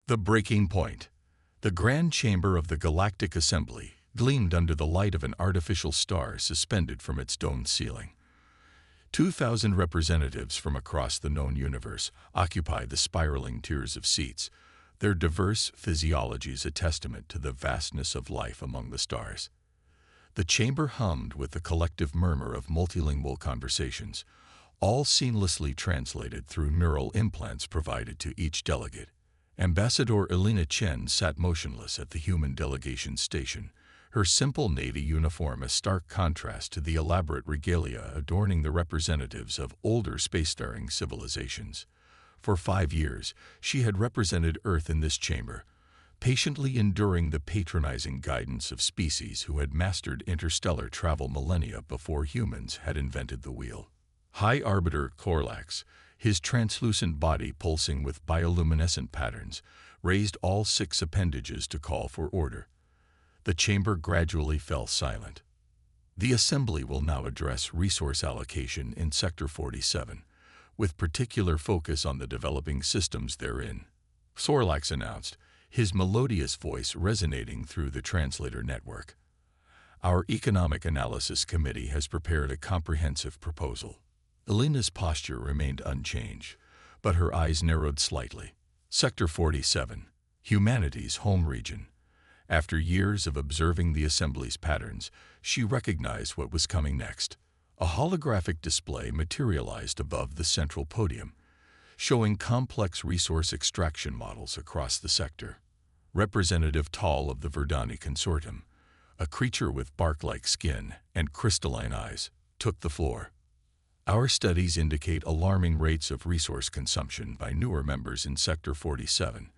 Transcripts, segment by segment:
The breaking point. The grand chamber of the Galactic Assembly gleamed under the light of an artificial star suspended from its domed ceiling. 2,000 representatives from across the known universe occupied the spiraling tiers of seats, their diverse physiologies a testament to the vastness of life among the stars. The chamber hummed with the collective murmur of multilingual conversations, all seamlessly translated through neural implants provided to each delegate. Ambassador Elena Chen sat motionless at the human delegation station, her simple navy uniform a stark contrast to the elaborate regalia adorning the representatives of older spacefaring civilizations. For 5 years, she had represented Earth in this chamber, patiently enduring the patronizing guidance of species who had mastered interstellar travel millennia before humans had invented the wheel. High Arbiter Corlax, his translucent body pulsing with bioluminescent patterns, raised all 6 appendages to call for order. The chamber gradually fell silent. The Assembly will now address resource allocation in Sector 47, with particular focus on the developing systems therein, Corlax announced, his melodious voice resonating through the translator network. Our Economic Analysis Committee has prepared a comprehensive proposal. Elena's posture remained unchanged, but her eyes narrowed slightly. Sector 47, humanity's home region. After years of observing the Assembly's patterns, she recognized what was coming next. A holographic display materialized above the central podium, showing complex resource extraction models across the sector. Representative Tal of the Verdani Consortium, a creature with bark-like skin and crystalline eyes, took the floor. Our studies indicate alarming rates of resource consumption by newer members in Sector 47.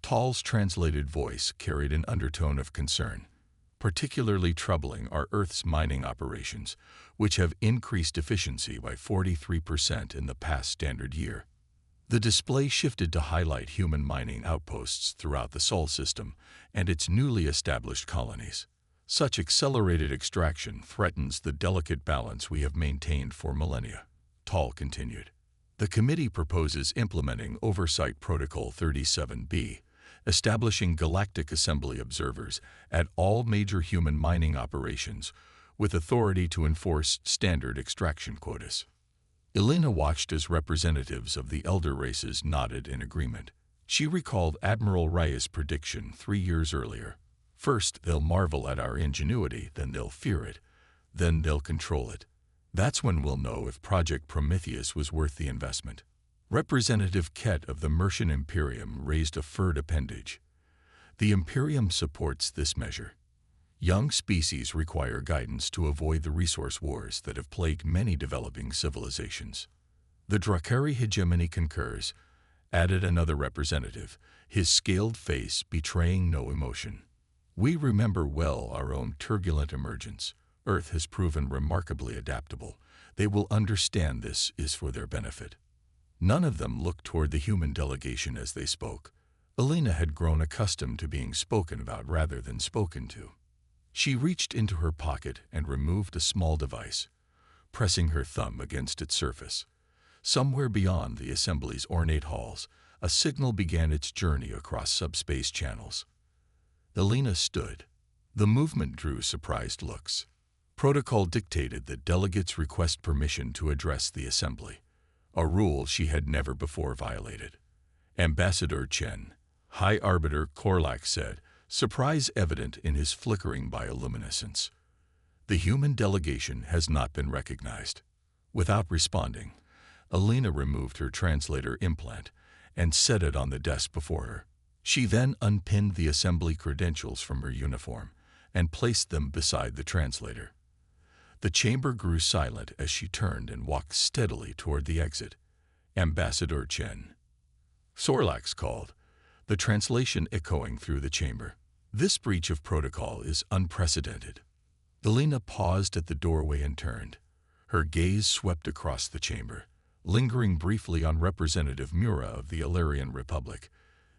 Tal's translated voice carried an undertone of concern. Particularly troubling are Earth's mining operations, which have increased efficiency by 43% in the past standard year. The display shifted to highlight human mining outposts throughout the Sol system and its newly established colonies. Such accelerated extraction threatens the delicate balance we have maintained for millennia, Tal continued. The committee proposes implementing Oversight Protocol 37B, establishing Galactic Assembly observers at all major human mining operations with authority to enforce standard extraction quotas. Elena watched as representatives of the elder races nodded in agreement. She recalled Admiral Raya's prediction 3 years earlier. First, they'll marvel at our ingenuity, then they'll fear it, then they'll control it. That's when we'll know if Project Prometheus was worth the investment. Representative Ket of the Mercian Imperium raised a furred appendage. The Imperium supports this measure. Young species require guidance to avoid the resource wars that have plagued many developing civilizations. The Drakari hegemony concurs, added another representative, his scaled face betraying no emotion. We remember well our own turbulent emergence. Earth has proven remarkably adaptable. They will understand this is for their benefit. None of them looked toward the human delegation as they spoke. Elena had grown accustomed to being spoken about rather than spoken to. She reached into her pocket and removed a small device, pressing her thumb against its surface. Somewhere beyond the Assembly's ornate halls, a signal began its journey across subspace channels. Elena stood. The movement drew surprised looks. Protocol dictated that delegates request permission to address the Assembly, a rule she had never before violated. Ambassador Chen, High Arbiter Corlax said, surprise evident in his flickering bioluminescence. The human delegation has not been recognized. Without responding, Elena removed her translator implant and set it on the desk before her. She then unpinned the Assembly credentials from her uniform and placed them beside the translator. The chamber grew silent as she turned and walked steadily toward the exit. Ambassador Chen, Corlax called, the translation echoing through the chamber. This breach of protocol is unprecedented. Elena paused at the doorway and turned. Her gaze swept across the chamber, lingering briefly on Representative Mura of the Illyrian Republic,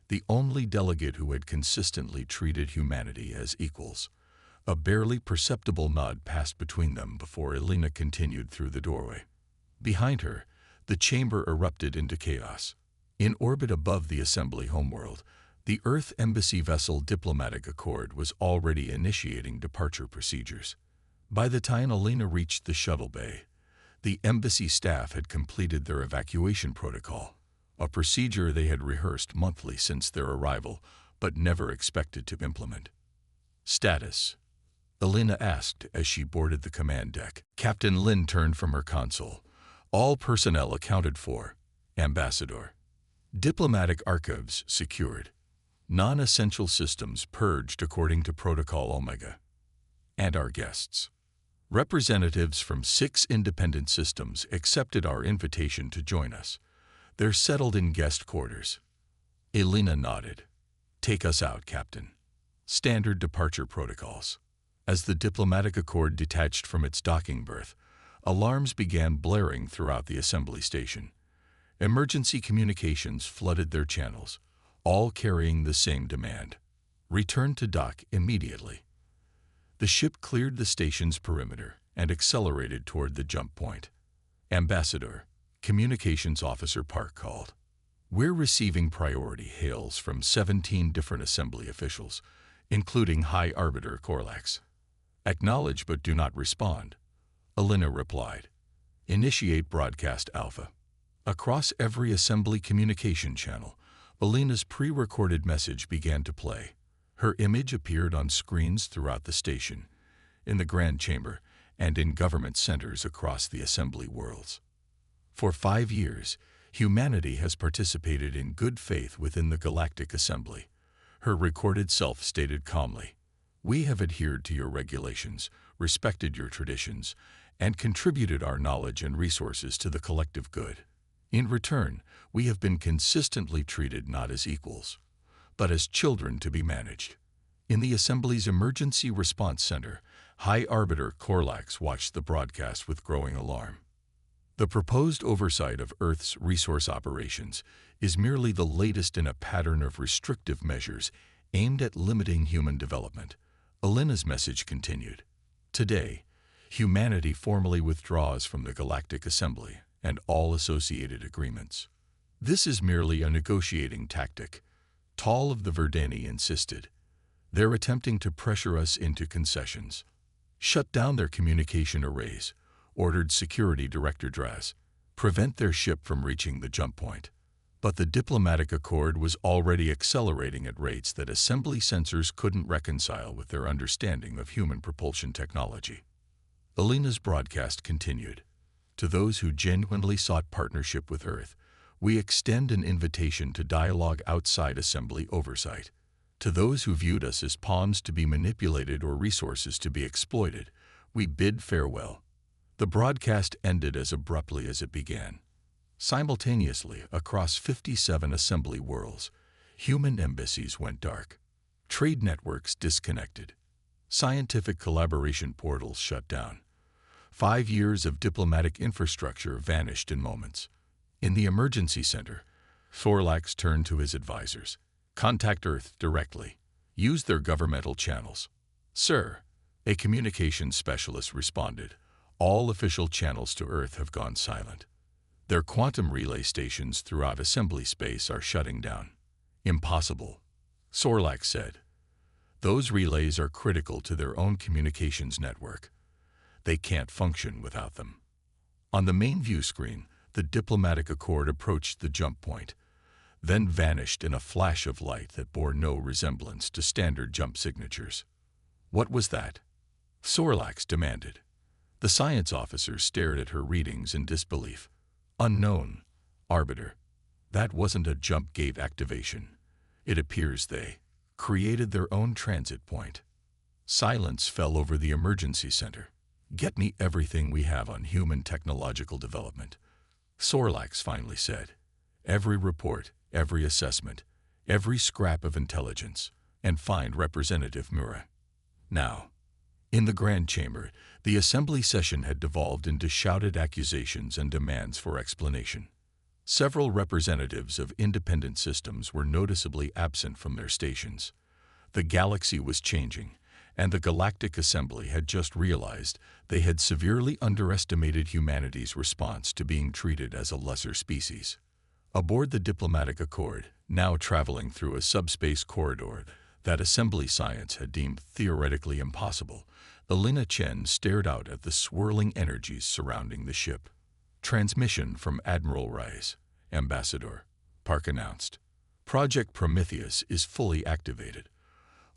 the only delegate who had consistently treated humanity as equals. A barely perceptible nod passed between them before Elena continued through the doorway. Behind her, the chamber erupted into chaos. In orbit above the Assembly homeworld, the Earth Embassy vessel Diplomatic Accord was already initiating departure procedures. By the time Alina reached the shuttle bay, the embassy staff had completed their evacuation protocol, a procedure they had rehearsed monthly since their arrival, but never expected to implement. Status, Alina asked as she boarded the command deck. Captain Lin turned from her console. All personnel accounted for. Ambassador. Diplomatic archives secured. Non-essential systems purged according to Protocol Omega. And our guests. Representatives from 6 independent systems accepted our invitation to join us. They're settled in guest quarters. Alina nodded. Take us out, Captain. Standard departure protocols. As the Diplomatic Accord detached from its docking berth, alarms began blaring throughout the assembly station. Emergency communications flooded their channels, all carrying the same demand. Return to dock immediately. The ship cleared the station's perimeter and accelerated toward the jump point. Ambassador, Communications Officer Park called. We're receiving priority hails from 17 different assembly officials, including High Arbiter Corlax. Acknowledge but do not respond. Alina replied. Initiate broadcast alpha. Across every assembly communication channel, Alina's pre-recorded message began to play. Her image appeared on screens throughout the station, in the Grand Chamber, and in government centers across the assembly worlds. For 5 years, humanity has participated in good faith within the Galactic Assembly. Her recorded self stated calmly, "We have adhered to your regulations, respected your traditions, and contributed our knowledge and resources to the collective good. In return, we have been consistently treated not as equals, but as children to be managed." In the Assembly's Emergency Response Center, High Arbiter Corlax watched the broadcast with growing alarm. The proposed oversight of Earth's resource operations is merely the latest in a pattern of restrictive measures aimed at limiting human development. Alina's message continued. Today, humanity formally withdraws from the Galactic Assembly and all associated agreements. This is merely a negotiating tactic. Tall of the Verdani insisted. They're attempting to pressure us into concessions. Shut down their communication arrays, ordered Security Director Draz. Prevent their ship from reaching the jump point. But the Diplomatic Accord was already accelerating at rates that assembly sensors couldn't reconcile with their understanding of human propulsion technology. Alina's broadcast continued. To those who genuinely sought partnership with Earth, we extend an invitation to dialogue outside assembly oversight. To those who viewed us as pawns to be manipulated or resources to be exploited, we bid farewell. The broadcast ended as abruptly as it began. Simultaneously, across 57 assembly worlds, human embassies went dark. Trade networks disconnected. Scientific collaboration portals shut down. 5 years of diplomatic infrastructure vanished in moments. In the emergency center, Corlax turned to his advisors. Contact Earth directly. Use their governmental channels. Sir, a communications specialist responded. All official channels to Earth have gone silent. Their quantum relay stations throughout assembly space are shutting down. Impossible, Corlax said. Those relays are critical to their own communications network. They can't function without them. On the main view screen, the Diplomatic Accord approached the jump point, then vanished in a flash of light that bore no resemblance to standard jump signatures. What was that? Corlax demanded. The science officer stared at her readings in disbelief. Unknown, Arbiter. That wasn't a jump gate activation. It appears they created their own transit point. Silence fell over the emergency center. Get me everything we have on human technological development, Corlax finally said. Every report, every assessment, every scrap of intelligence, and find Representative Mura. Now, in the Grand Chamber, the assembly session had devolved into shouted accusations and demands for explanation. Several representatives of independent systems were noticeably absent from their stations. The galaxy was changing, and the Galactic Assembly had just realized they had severely underestimated humanity's response to being treated as a lesser species. Aboard the diplomatic Accord, now traveling through a subspace corridor that assembly science had deemed theoretically impossible, Elena Chen stared out at the swirling energies surrounding the ship. Transmission from Admiral Rice, Ambassador, Park announced. Project Prometheus is fully activated.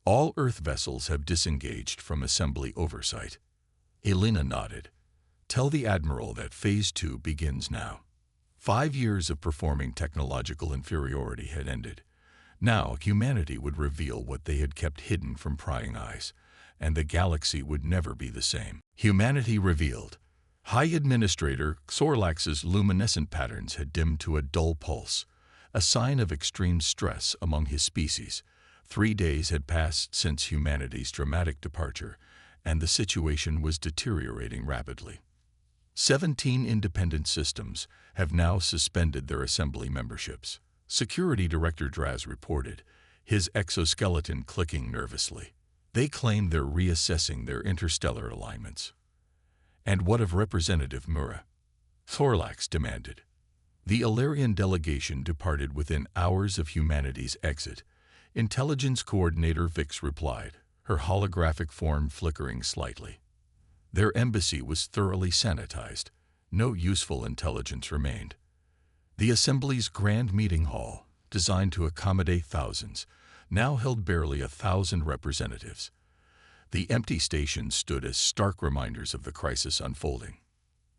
All Earth vessels have disengaged from assembly oversight. Elena nodded. Tell the Admiral that Phase 2 begins now. 5 years of performing technological inferiority had ended. Now humanity would reveal what they had kept hidden from prying eyes, and the galaxy would never be the same. Humanity revealed. High Administrator Xorlax's luminescent patterns had dimmed to a dull pulse, a sign of extreme stress among his species. 3 days had passed since humanity's dramatic departure, and the situation was deteriorating rapidly. 17 independent systems have now suspended their assembly memberships. Security Director Draz reported, his exoskeleton clicking nervously. They claim they're reassessing their interstellar alignments. And what of Representative Mura? Xorlax demanded. The Illyrian delegation departed within hours of humanity's exit. Intelligence Coordinator Vix replied, her holographic form flickering slightly. Their embassy was thoroughly sanitized. No useful intelligence remained. The Assembly's grand meeting hall, designed to accommodate thousands, now held barely 1,000 representatives. The empty stations stood as stark reminders of the crisis unfolding.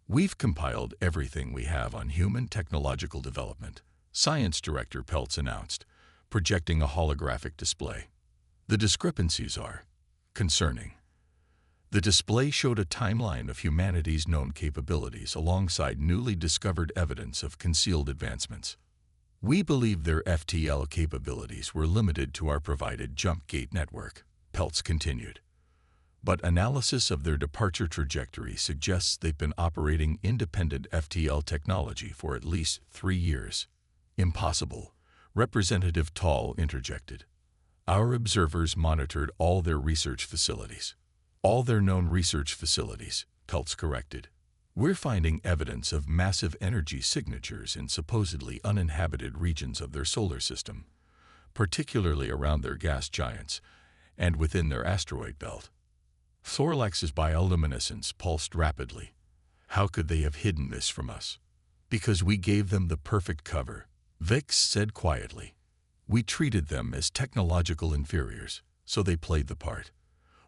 We've compiled everything we have on human technological development, Science Director Peltz announced, projecting a holographic display. The discrepancies are concerning. The display showed a timeline of humanity's known capabilities alongside newly discovered evidence of concealed advancements. We believe their FTL capabilities were limited to our provided jump gate network, Peltz continued. But analysis of their departure trajectory suggests they've been operating independent FTL technology for at least 3 years. Impossible, Representative Tall interjected. Our observers monitored all their research facilities. All their known research facilities, Peltz corrected. We're finding evidence of massive energy signatures in supposedly uninhabited regions of their solar system, particularly around their gas giants and within their asteroid belt. Xorlax's bioluminescence pulsed rapidly. How could they have hidden this from us? Because we gave them the perfect cover, Vix said quietly. We treated them as technological inferiors, so they played the part.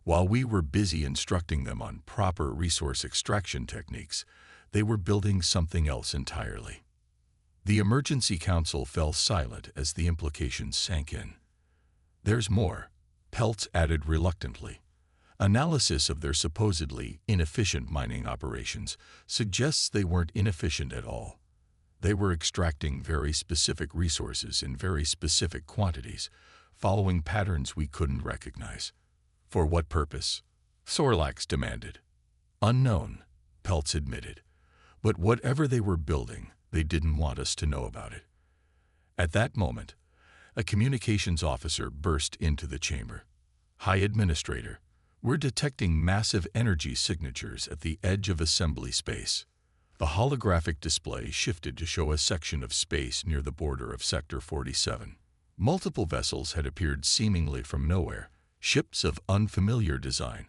While we were busy instructing them on proper resource extraction techniques, they were building something else entirely. The Emergency Council fell silent as the implications sank in. There's more, Peltz added reluctantly. Analysis of their supposedly inefficient mining operations suggests they weren't inefficient at all. They were extracting very specific resources in very specific quantities, following patterns we couldn't recognize. For what purpose? Xorlax demanded. Unknown, Peltz admitted. But whatever they were building, they didn't want us to know about it. At that moment, a communications officer burst into the chamber. High Administrator, we're detecting massive energy signatures at the edge of assembly space. The holographic display shifted to show a section of space near the border of Sector 47. Multiple vessels had appeared seemingly from nowhere, ships of unfamiliar design,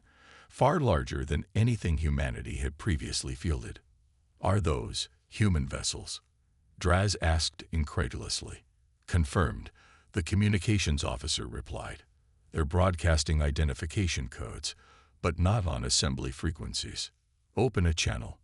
far larger than anything humanity had previously fielded. Are those human vessels? Draz asked incredulously. Confirmed, the communications officer replied. They're broadcasting identification codes, but not on assembly frequencies. Open a channel.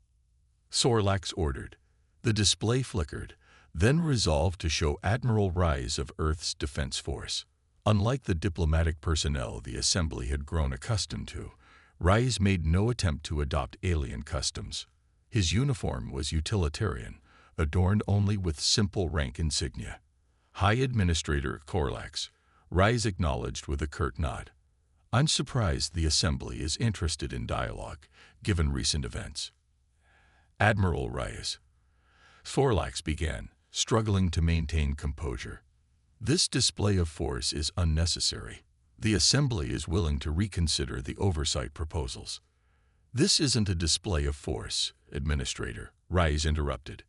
Xorlax ordered. The display flickered, then resolved to show Admiral Rise of Earth's Defense Force. Unlike the diplomatic personnel the assembly had grown accustomed to, Rise made no attempt to adopt alien customs. His uniform was utilitarian, adorned only with simple rank insignia. High Administrator Xorlax, Rise acknowledged with a curt nod. I'm surprised the assembly is interested in dialogue, given recent events. Admiral Rise. Xorlax began, struggling to maintain composure. This display of force is unnecessary. The Assembly is willing to reconsider the oversight proposals. This isn't a display of force, Administrator, Rise interrupted.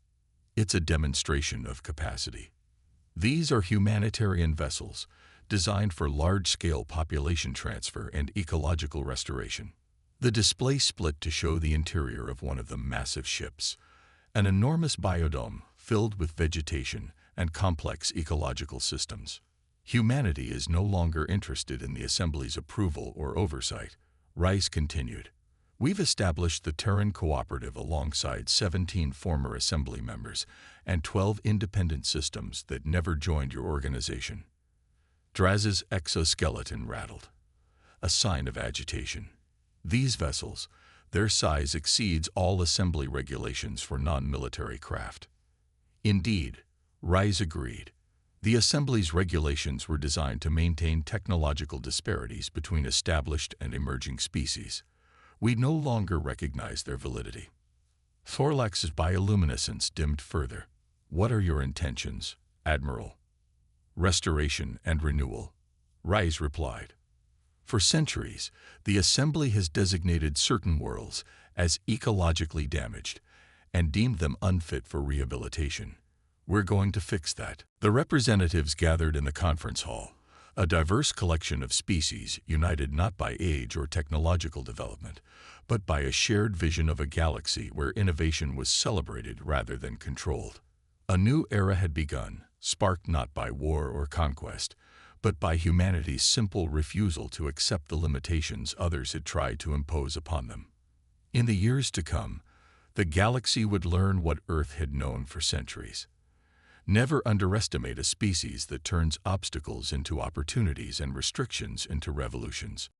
It's a demonstration of capacity. These are humanitarian vessels designed for large-scale population transfer and ecological restoration. The display split to show the interior of one of the massive ships, an enormous biodome filled with vegetation and complex ecological systems. Humanity is no longer interested in the assembly's approval or oversight. Rice continued. We've established the Terran Cooperative alongside 17 former assembly members and 12 independent systems that never joined your organization. Draz's exoskeleton rattled, a sign of agitation. These vessels, their size exceeds all assembly regulations for non-military craft. Indeed, Rice agreed. The Assembly's regulations were designed to maintain technological disparities between established and emerging species. We no longer recognize their validity. Thorlax's bioluminescence dimmed further. What are your intentions, Admiral? Restoration and renewal, Rice replied. For centuries, the Assembly has designated certain worlds as ecologically damaged and deemed them unfit for rehabilitation. We're going to fix that. The representatives gathered in the conference hall, a diverse collection of species united not by age or technological development, but by a shared vision of a galaxy where innovation was celebrated rather than controlled. A new era had begun, sparked not by war or conquest, but by humanity's simple refusal to accept the limitations others had tried to impose upon them. In the years to come, the galaxy would learn what Earth had known for centuries. Never underestimate a species that turns obstacles into opportunities and restrictions into revolutions.